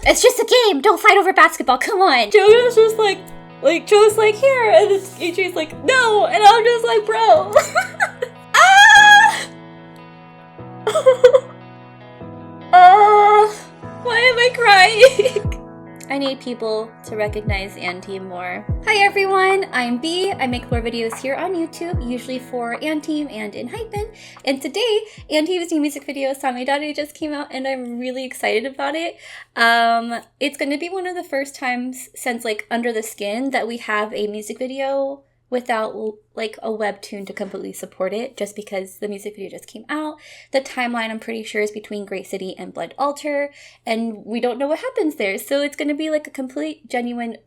It's just a game. Don't fight over basketball. Come on. Jonah's just like Joe's like, here. And then Adrian's like, no. And I'm just like, bro. Why am I crying? I need people to recognize Anteam more. Hi everyone, I'm B. I make lore videos here on YouTube, usually for Anteam and Enhypen. And today, Anteam's new music video, Samidare, just came out and I'm really excited about it. It's going to be one of the first times since like Under the Skin that we have a music video without like a webtoon to completely support it, just because the music video just came out. The timeline, I'm pretty sure, is between Great City and Blood Altar, and we don't know what happens there. So it's going to be like a complete, genuine,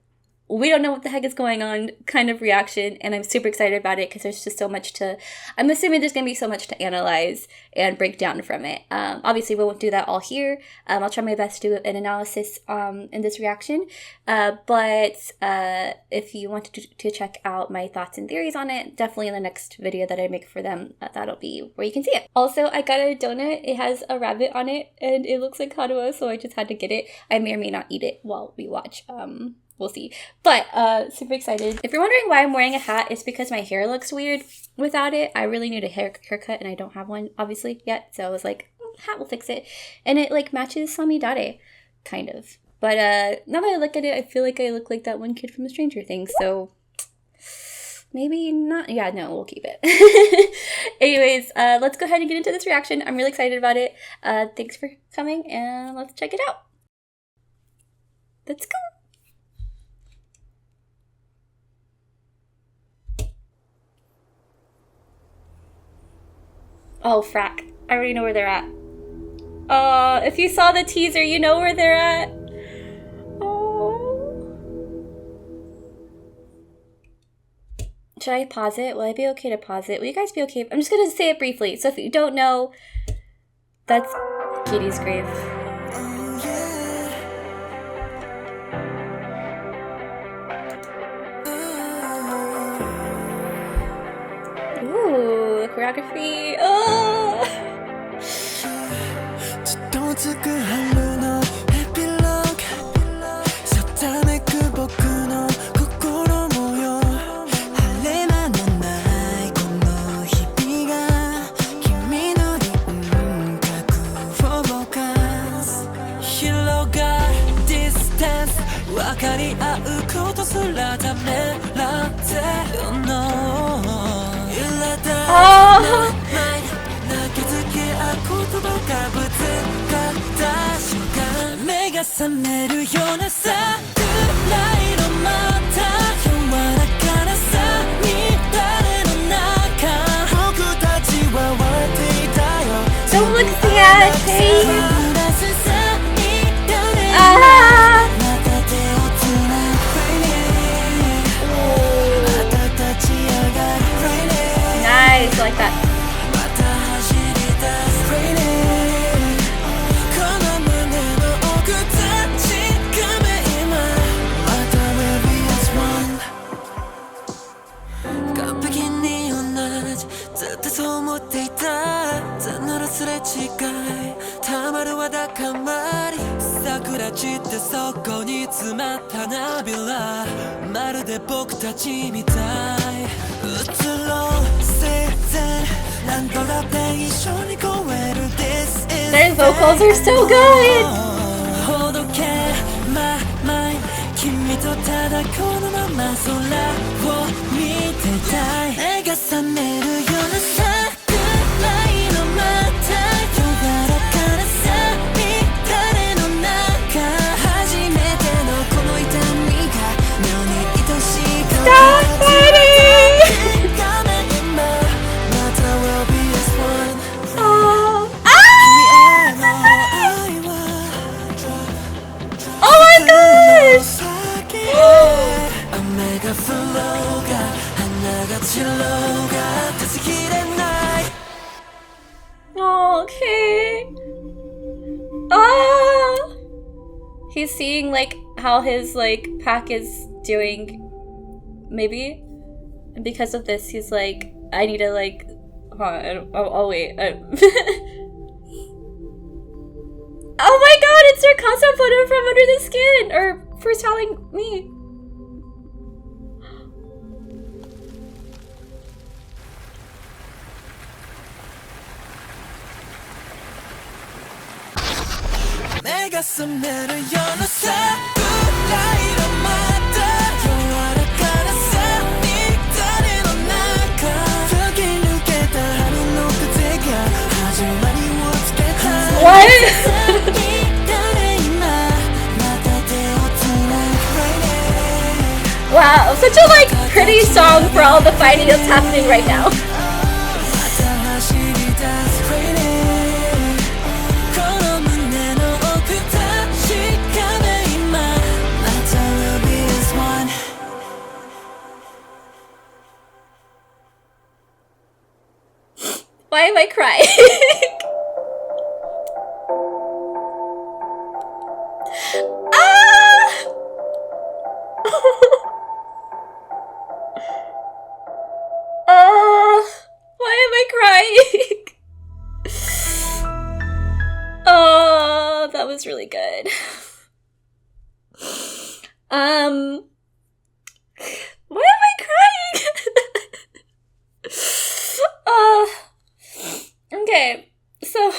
we don't know what the heck is going on kind of reaction, and I'm super excited about it because there's just so much to, I'm assuming there's going to be so much to analyze and break down from it. Obviously, we won't do that all here. I'll try my best to do an analysis in this reaction, but if you want to check out my thoughts and theories on it, definitely in the next video that I make for them, that'll be where you can see it. Also, I got a donut. It has a rabbit on it, and it looks like Karuo, so I just had to get it. I may or may not eat it while we watch. We'll see. But super excited. If you're wondering why I'm wearing a hat, it's because my hair looks weird without it. I really need a haircut and I don't have one obviously yet. So I was like, hat will fix it. And it like matches Samidare, kind of. But now that I look at it, I feel like I look like that one kid from Stranger Things. So maybe not. Yeah, no, we'll keep it. Anyways, let's go ahead and get into this reaction. I'm really excited about it. Thanks for coming and let's check it out. Let's go. Oh, frack. I already know where they're at. If you saw the teaser, you know where they're at. Oh. Should I pause it? Will I be okay to pause it? Will you guys be okay? I'm just gonna say it briefly. So if you don't know, that's Katie's grave. Ooh, choreography. Oh! Don't look sad, hey. Nice, I like that. Their vocals are so good! Okay. He's seeing like how his like pack is doing, maybe, and because of this, he's like, I need to like, hold on, I'll wait. Oh my god, it's Mr. Kasa put him from under the skin, or for telling me. What? Wow, such a like pretty song for all the fighting that's happening right now. Why am I crying? Why am I crying? Oh, that was really good. Why am I crying? Okay, so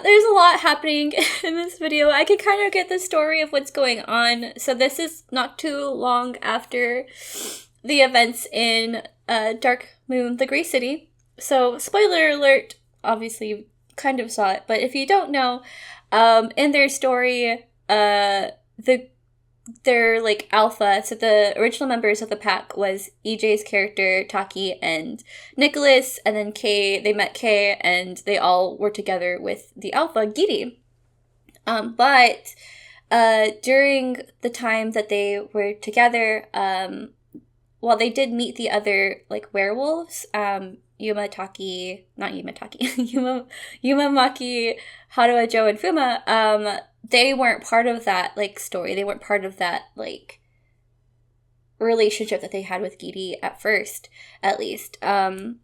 there's a lot happening in this video. I can kind of get the story of what's going on. So this is not too long after the events in Dark Moon, the Grey City. So spoiler alert, obviously you kind of saw it, but if you don't know, in their story, their like alpha, so the original members of the pack was EJ's character Taki and Nicholas, and then Kay, they met Kay and they all were together with the alpha Giri. But during the time that they were together, while they did meet the other like werewolves, Yumamaki, Haruha, Joe, and Fuma, they weren't part of that like story. They weren't part of that like relationship that they had with Giri at first, at least. And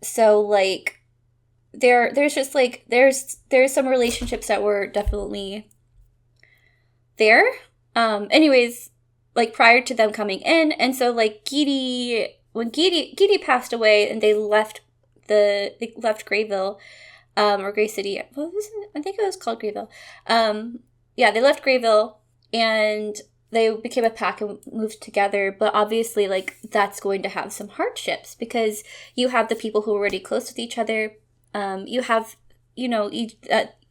so like there's just like there's some relationships that were definitely there. Anyways, like prior to them coming in, and so like when Giri passed away and they left Greyville, or Grey City. What was it? I think it was called Greyville. Yeah, they left Greyville and they became a pack and moved together. But obviously, like, that's going to have some hardships because you have the people who are already close with each other. You have,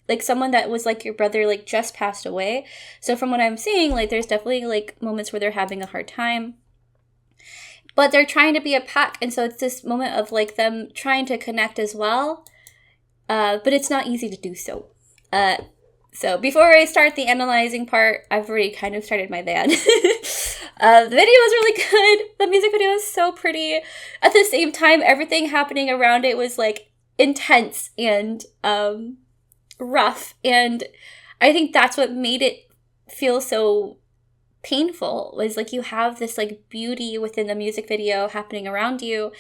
like someone that was like your brother, like just passed away. So from what I'm seeing, like, there's definitely like moments where they're having a hard time. But they're trying to be a pack. And so it's this moment of like them trying to connect as well. But it's not easy to do so. So before I start the analyzing part, I've already kind of started my van. The video was really good. The music video was so pretty. At the same time, everything happening around it was like intense and rough. And I think that's what made it feel so painful, was like you have this like beauty within the music video happening around you.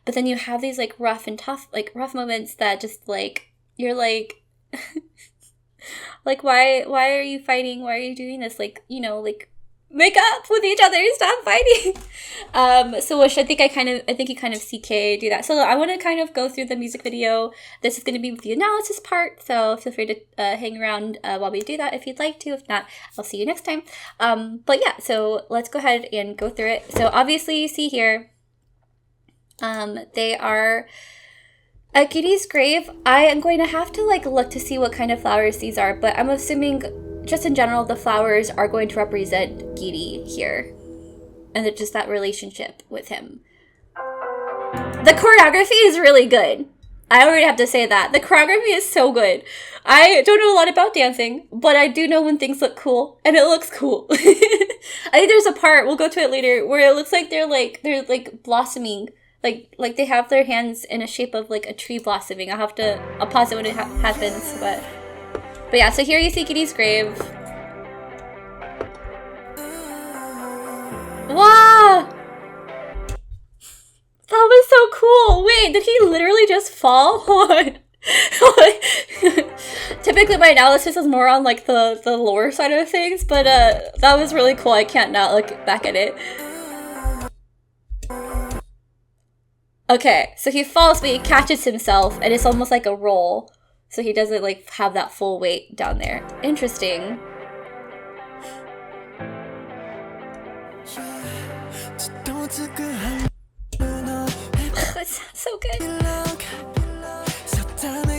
But then you have these like rough and tough, like rough moments that just like, you're like, like, why are you fighting? Why are you doing this? Like, like make up with each other, stop fighting. So Wish, I think you kind of see Kay do that. So I want to kind of go through the music video. This is going to be the analysis part. So feel free to hang around while we do that if you'd like to. If not, I'll see you next time. But yeah, so let's go ahead and go through it. So obviously you see here, they are at Giri's grave. I am going to have to like look to see what kind of flowers these are, but I'm assuming just in general the flowers are going to represent Giri here, and it's just that relationship with him. The choreography is really good. I already have to say that. The choreography is so good. I don't know a lot about dancing, but I do know when things look cool, and it looks cool. I think there's a part, we'll go to it later, where it looks like they're blossoming. Like they have their hands in a shape of like a tree blossoming. I'll pause it when it happens, but yeah, so here you see Giri's grave. Wow! That was so cool! Wait, did he literally just fall? Hold on. Typically my analysis is more on like the lower side of things, but that was really cool. I can't not look back at it. Okay, so he falls, but he catches himself, and it's almost like a roll. So he doesn't like have that full weight down there. Interesting. It's so good.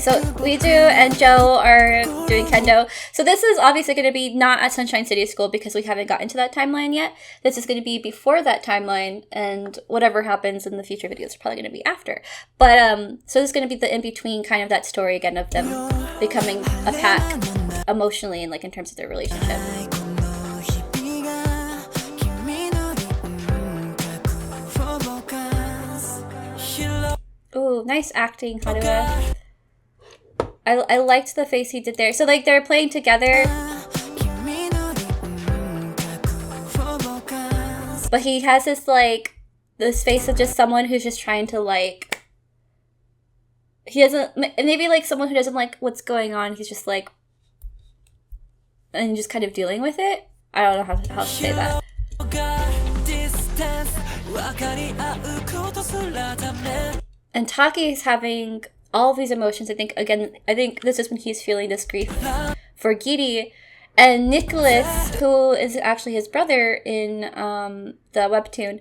So Weiju and Joe are doing kendo. So this is obviously going to be not at Sunshine City School because we haven't gotten to that timeline yet. This is going to be before that timeline, and whatever happens in the future videos are probably going to be after. But so this is going to be the in-between kind of that story again of them becoming a pack emotionally and like in terms of their relationship. Ooh, nice acting, Haruha. I liked the face he did there. So like they're playing together, but he has this like this face of just someone who's just trying to like, he doesn't, maybe like someone who doesn't like what's going on. He's just like, and just kind of dealing with it. I don't know how to say that. And Taki is having all of these emotions. I think this is when he's feeling this grief for Giri. And Nicholas, who is actually his brother in the webtoon,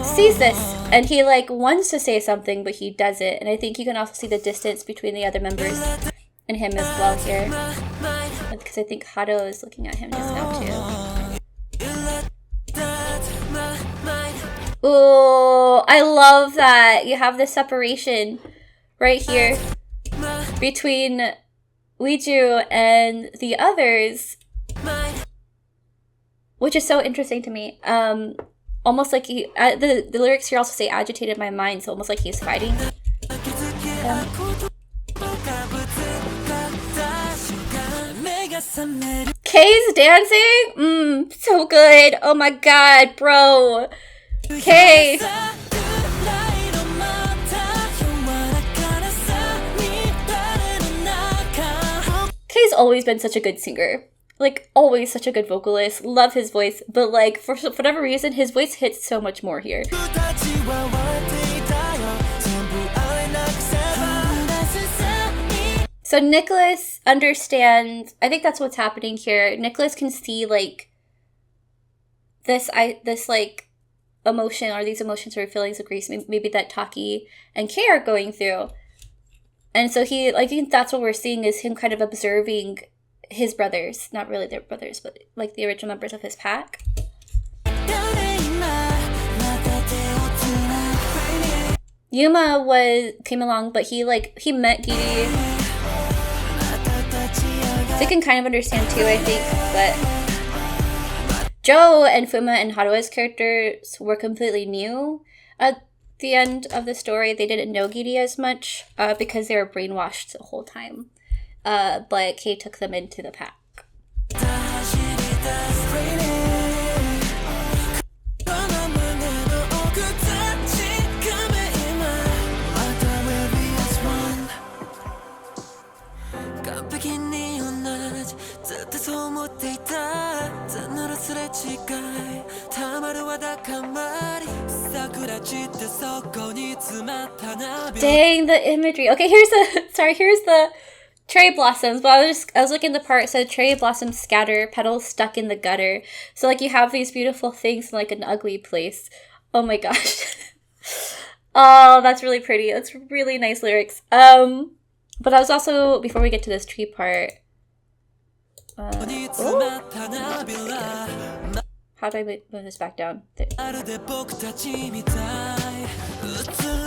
sees this, and he like wants to say something, but he doesn't. And I think you can also see the distance between the other members and him as well here, because I think Hado is looking at him just now too. Ooh, I love that you have this separation right here between Weiju and the others, which is so interesting to me. Almost like he, the lyrics here also say agitated my mind, so almost like he's fighting. Kay's dancing? So good. Oh my god, bro. Kay. Kay's always been such a good singer. Like, always such a good vocalist. Love his voice. But, like, for whatever reason, his voice hits so much more here. So Nicholas understands, I think that's what's happening here. Nicholas can see, like, this like, emotion, or these emotions or feelings of grief, maybe that Taki and Kay are going through. And so he, I think that's what we're seeing, is him kind of observing his brothers. Not really their brothers, but like the original members of his pack. Yuma came along, but he met Giri. So you can kind of understand too, I think, but Joe and Fuma and Haruha's characters were completely new at the end of the story. They didn't know Giri as much because they were brainwashed the whole time. But Kay took them into the pack. Dang, the imagery. Okay, here's the cherry blossoms. But I was looking at the part, it said cherry blossoms scatter, petals stuck in the gutter. So like you have these beautiful things in like an ugly place. Oh my gosh. Oh, that's really pretty. That's really nice lyrics. But I was also, before we get to this tree part, how do I move this back down? There.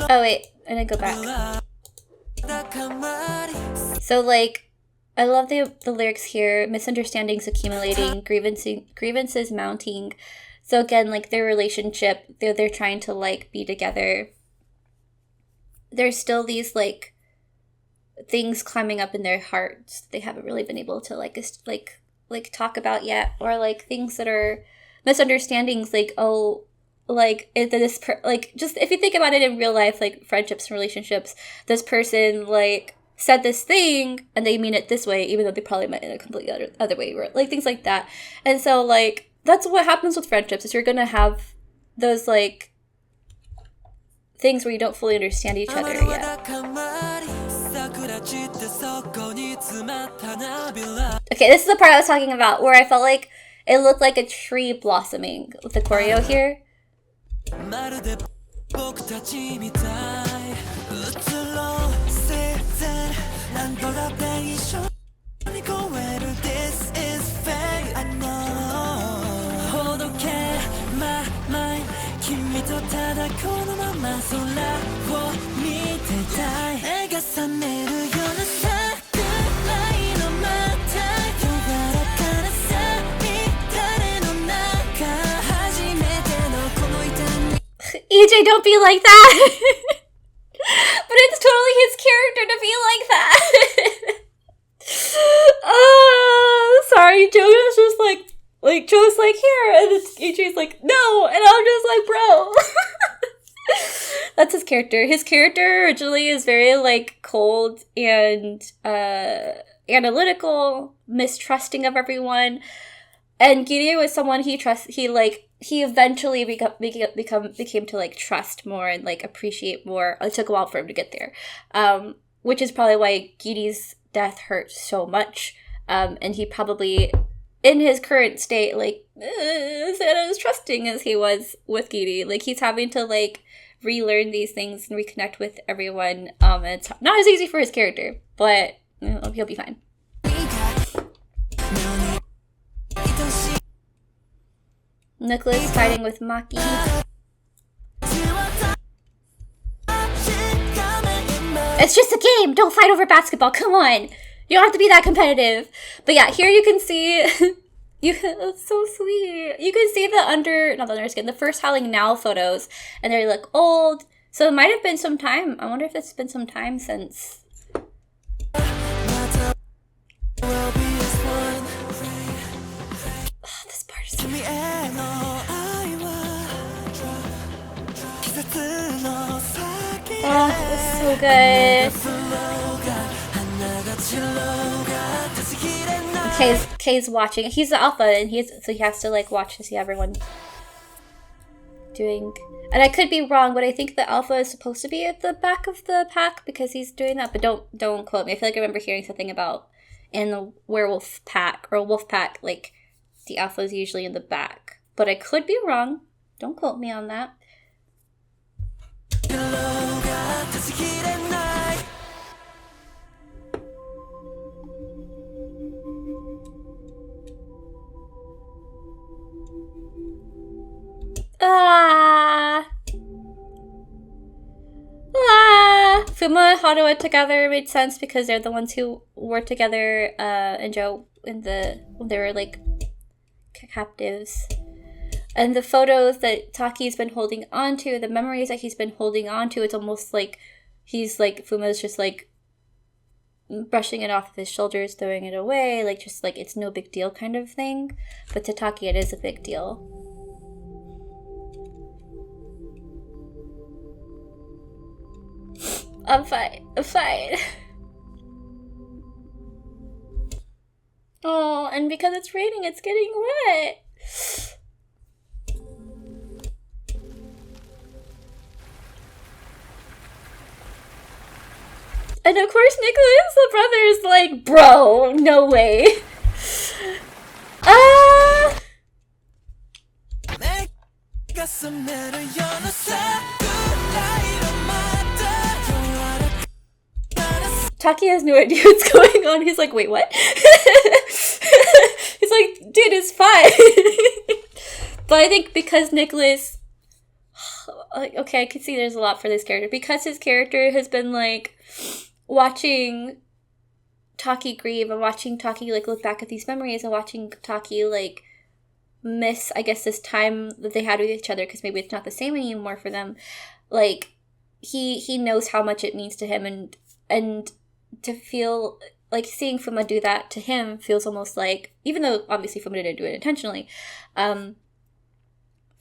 Oh wait, and then go back. So like, I love the lyrics here. Misunderstandings accumulating, grievances mounting. So again, like their relationship, they're trying to like be together. There's still these like things climbing up in their hearts they haven't really been able to like talk about yet, or like things that are misunderstandings, like, oh, like just if you think about it in real life, like friendships and relationships, this person like said this thing and they mean it this way, even though they probably meant it in a completely other way, or like things like that. And so like that's what happens with friendships, is you're gonna have those like things where you don't fully understand each other yet. Okay, this is the part I was talking about, where I felt like it looked like a tree blossoming with the choreo here. EJ, don't be like that. But it's totally his character to be like that. Oh, sorry. Joe's just like Joe's like, here, and EJ's like, no, and I'm just like, bro. That's his character. His character originally is very like cold and analytical, mistrusting of everyone. And Gideon was someone he eventually became to like trust more and like appreciate more. It took a while for him to get there, which is probably why Gideon's death hurt so much. And he probably, in his current state, like isn't as trusting as he was with Gideon. Like he's having to like relearn these things and reconnect with everyone. And it's not as easy for his character, but he'll be fine. Nicholas fighting with Maki. It's just a game! Don't fight over basketball, come on! You don't have to be that competitive. But yeah, here you can see... it's so sweet. You can see the first Howling Now photos, and they look old. So it might have been some time. I wonder if it's been some time since... Oh, it's so good. Kay's watching. He's the alpha, and so he has to like watch to see everyone doing. And I could be wrong, but I think the alpha is supposed to be at the back of the pack because he's doing that. But don't quote me. I feel like I remember hearing something about in the werewolf pack or wolf pack, like the alpha is usually in the back. But I could be wrong. Don't quote me on that. Fuma and Haruo together made sense because they're the ones who were together, and Joe when they were like captives. And the photos that Taki's been holding on to, the memories that he's been holding on to, it's almost like he's like, Fuma's just like brushing it off of his shoulders, throwing it away, like just like it's no big deal kind of thing. But to Taki, it is a big deal. I'm fine. Oh, and because it's raining, it's getting wet. And of course, Nicholas, the brother, is like, bro, no way. Taki has no idea what's going on. He's like, wait, what? He's like, dude, it's fine. But I think because Nicholas... Okay, I can see there's a lot for this character. Because his character has been, like, watching Taki grieve and watching Taki, like, look back at these memories and watching Taki, like, miss, I guess, this time that they had with each other because maybe it's not the same anymore for them. Like, he knows how much it means to him, and to feel like seeing Fuma do that to him feels almost like, even though obviously Fuma didn't do it intentionally,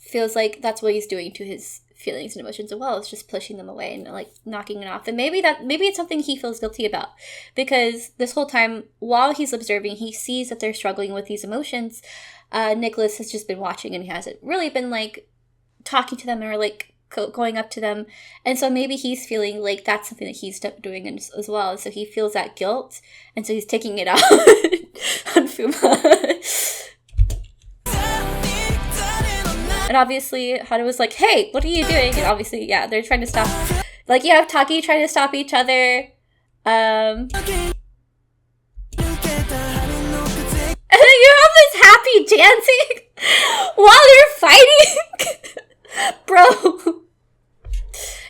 feels like that's what he's doing to his feelings and emotions as well. It's just pushing them away and like knocking it off. And maybe it's something he feels guilty about, because this whole time while he's observing, he sees that they're struggling with these emotions. Nicholas has just been watching and he hasn't really been like talking to them or like going up to them, and so maybe he's feeling like that's something that he's doing as well, and so he feels that guilt, and so he's taking it out on Fuma. And obviously Hana was like, hey, what are you doing? And obviously, yeah, they're trying to stop, like, you have Taki trying to stop each other, and then you have this happy dancing while you're fighting. Bro,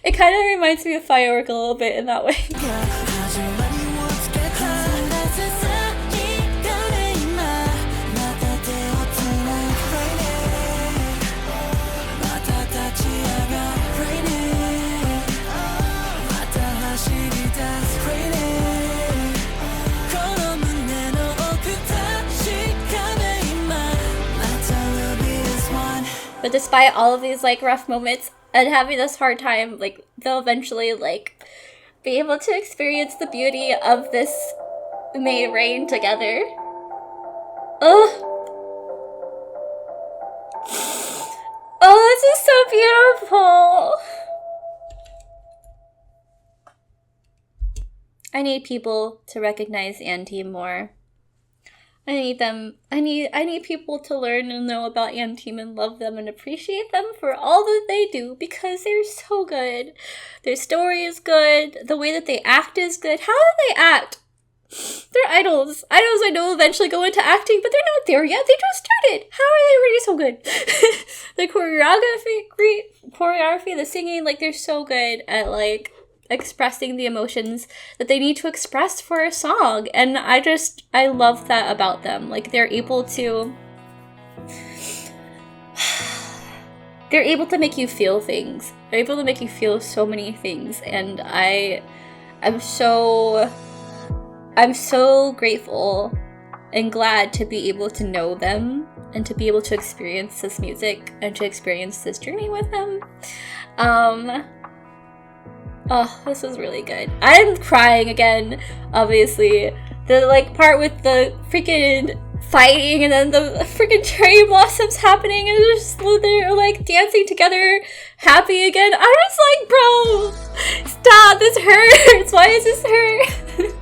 it kind of reminds me of Firework a little bit in that way. But despite all of these like rough moments and having this hard time, like they'll eventually like be able to experience the beauty of this May rain together. Oh, this is so beautiful. I need people to recognize Anteam more. I need people to learn and know about Anteam and love them and appreciate them for all that they do, because they're so good. Their story is good. The way that they act is good. How do they act? They're idols. Idols I know eventually go into acting, but they're not there yet. They just started. How are they already so good? The choreography, the singing, like they're so good at like expressing the emotions that they need to express for a song, and I love that about them. Like they're able to make you feel things. They're able to make you feel so many things, and I'm so grateful and glad to be able to know them and to be able to experience this music and to experience this journey with them. Oh, this was really good. I'm crying again, obviously. The like part with the freaking fighting and then the freaking cherry blossoms happening and they're like dancing together, happy again. I was like, bro, stop, this hurts. Why is this hurt?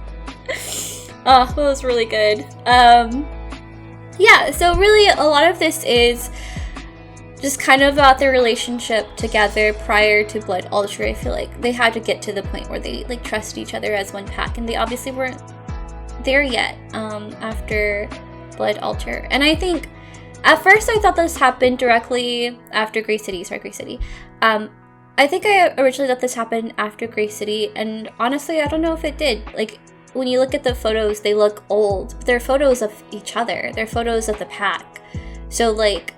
Oh, that was really good. Yeah, so really a lot of this is just kind of about their relationship together prior to Blood Altar. I feel like they had to get to the point where they like trust each other as one pack, and they obviously weren't there yet after Blood Altar. And I think at first I thought this happened directly after Grey City. I think I originally thought this happened after Grey City, and honestly I don't know if it did. Like when you look at the photos, they look old, but they're photos of each other. They're photos of the pack. So like,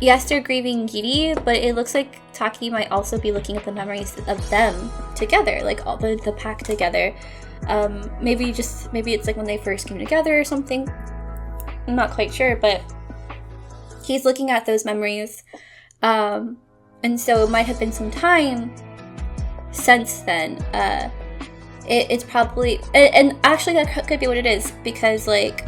yes, they're grieving Giri, but it looks like Taki might also be looking at the memories of them together, like all the pack together. Maybe it's like when they first came together or something. I'm not quite sure, but he's looking at those memories. And so it might have been some time since then. It's probably, and actually that could be what it is, because like,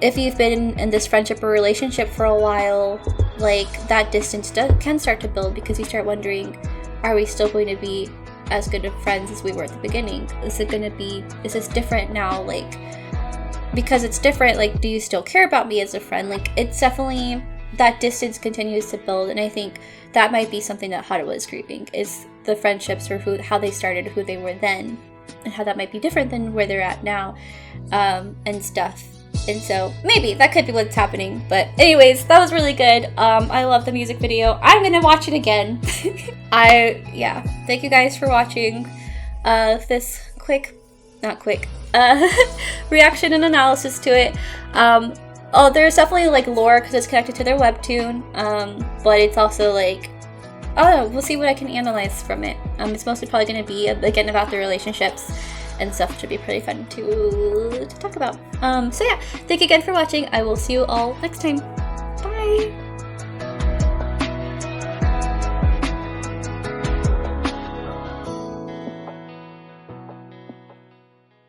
if you've been in this friendship or relationship for a while, like that distance can start to build, because you start wondering, are we still going to be as good of friends as we were at the beginning? Is this different now? Like, because it's different, like, do you still care about me as a friend? Like, it's definitely, that distance continues to build, and I think that might be something that Hana was grieving, is the friendships or how they started, who they were then, and how that might be different than where they're at now, and stuff. And so maybe that could be what's happening. But anyways, that was really good. I love the music video. I'm gonna watch it again. Thank you guys for watching this reaction and analysis to it. There's definitely like lore because it's connected to their webtoon, but it's also like, we'll see what I can analyze from it. It's mostly probably going to be again about the relationships and stuff, which should be pretty fun to talk about. So yeah, thank you again for watching. I will see you all next time. Bye!